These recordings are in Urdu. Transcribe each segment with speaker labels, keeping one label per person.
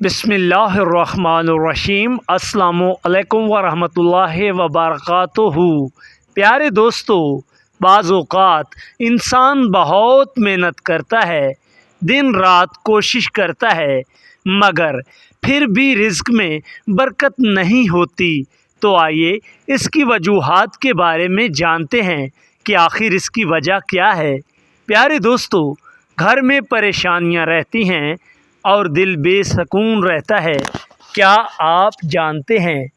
Speaker 1: بسم اللہ الرحمن الرحیم۔ السلام علیکم ورحمۃ اللہ وبرکاتہ۔ پیارے دوستو، بعض اوقات انسان بہت محنت کرتا ہے، دن رات کوشش کرتا ہے، مگر پھر بھی رزق میں برکت نہیں ہوتی۔ تو آئیے اس کی وجوہات کے بارے میں جانتے ہیں کہ آخر اس کی وجہ کیا ہے۔ پیارے دوستو، گھر میں پریشانیاں رہتی ہیں اور دل بے سکون رہتا ہے۔ کیا آپ جانتے ہیں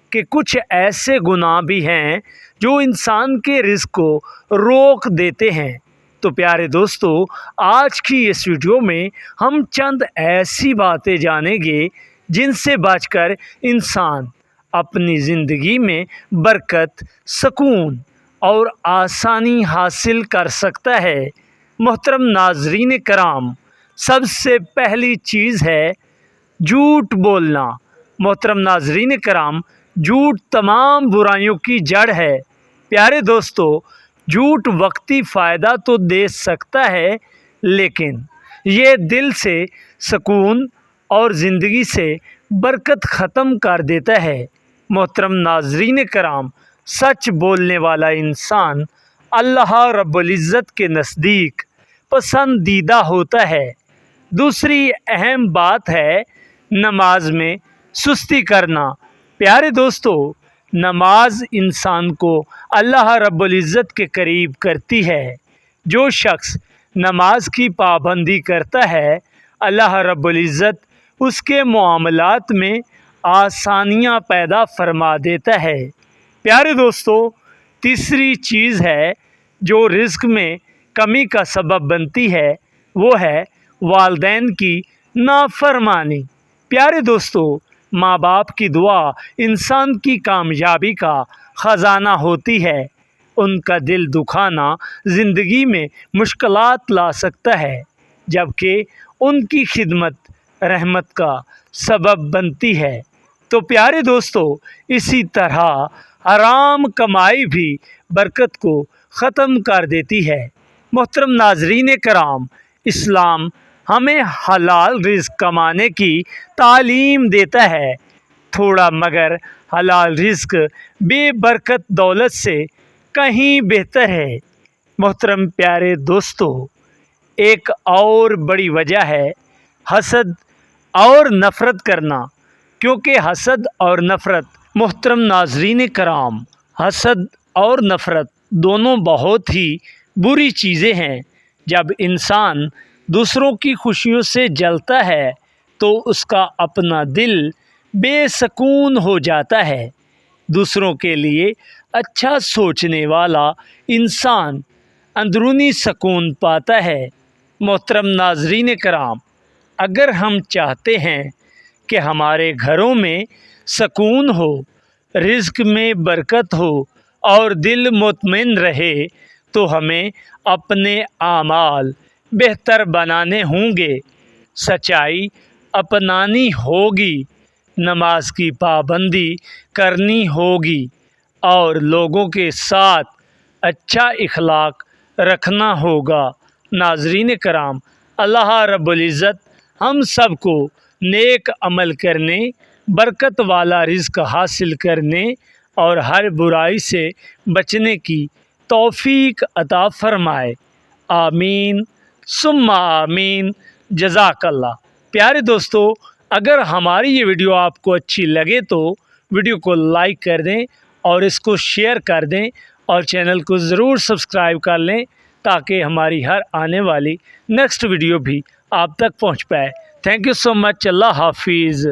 Speaker 1: کہ کچھ ایسے گناہ بھی ہیں جو انسان کے رزق کو روک دیتے ہیں؟ تو پیارے دوستو، آج کی اس ویڈیو میں ہم چند ایسی باتیں جانیں گے جن سے بچ کر انسان اپنی زندگی میں برکت، سکون اور آسانی حاصل کر سکتا ہے۔ محترم ناظرین کرام، سب سے پہلی چیز ہے جھوٹ بولنا۔ محترم ناظرین کرام، جھوٹ تمام برائیوں کی جڑ ہے۔ پیارے دوستو، جھوٹ وقتی فائدہ تو دے سکتا ہے، لیکن یہ دل سے سکون اور زندگی سے برکت ختم کر دیتا ہے۔ محترم ناظرین کرام، سچ بولنے والا انسان اللہ رب العزت کے نزدیک پسندیدہ ہوتا ہے۔ دوسری اہم بات ہے نماز میں سستی کرنا۔ پیارے دوستو، نماز انسان کو اللہ رب العزت کے قریب کرتی ہے۔ جو شخص نماز کی پابندی کرتا ہے، اللہ رب العزت اس کے معاملات میں آسانیاں پیدا فرما دیتا ہے۔ پیارے دوستو، تیسری چیز ہے جو رزق میں کمی کا سبب بنتی ہے، وہ ہے والدین کی نافرمانی۔ پیارے دوستو، ماں باپ کی دعا انسان کی کامیابی کا خزانہ ہوتی ہے۔ ان کا دل دکھانا زندگی میں مشکلات لا سکتا ہے، جبکہ ان کی خدمت رحمت کا سبب بنتی ہے۔ تو پیارے دوستو، اسی طرح حرام کمائی بھی برکت کو ختم کر دیتی ہے۔ محترم ناظرین کرام، اسلام ہمیں حلال رزق کمانے کی تعلیم دیتا ہے۔ تھوڑا مگر حلال رزق بے برکت دولت سے کہیں بہتر ہے۔ محترم پیارے دوستو، ایک اور بڑی وجہ ہے حسد اور نفرت کرنا، کیونکہ حسد اور نفرت، محترم ناظرین کرام، حسد اور نفرت دونوں بہت ہی بری چیزیں ہیں۔ جب انسان دوسروں کی خوشیوں سے جلتا ہے تو اس کا اپنا دل بے سکون ہو جاتا ہے۔ دوسروں کے لیے اچھا سوچنے والا انسان اندرونی سکون پاتا ہے۔ محترم ناظرین کرام، اگر ہم چاہتے ہیں کہ ہمارے گھروں میں سکون ہو، رزق میں برکت ہو اور دل مطمئن رہے، تو ہمیں اپنے اعمال بہتر بنانے ہوں گے، سچائی اپنانی ہوگی، نماز کی پابندی کرنی ہوگی اور لوگوں کے ساتھ اچھا اخلاق رکھنا ہوگا۔ ناظرین کرام، اللہ رب العزت ہم سب کو نیک عمل کرنے، برکت والا رزق حاصل کرنے اور ہر برائی سے بچنے کی توفیق عطا فرمائے۔ آمین ثم آمین۔ جزاک اللہ۔ پیارے دوستو، اگر ہماری یہ ویڈیو آپ کو اچھی لگے تو ویڈیو کو لائک کر دیں اور اس کو شیئر کر دیں اور چینل کو ضرور سبسکرائب کر لیں تاکہ ہماری ہر آنے والی نیکسٹ ویڈیو بھی آپ تک پہنچ پائے۔ تھینک یو سو مچ۔ اللہ حافظ۔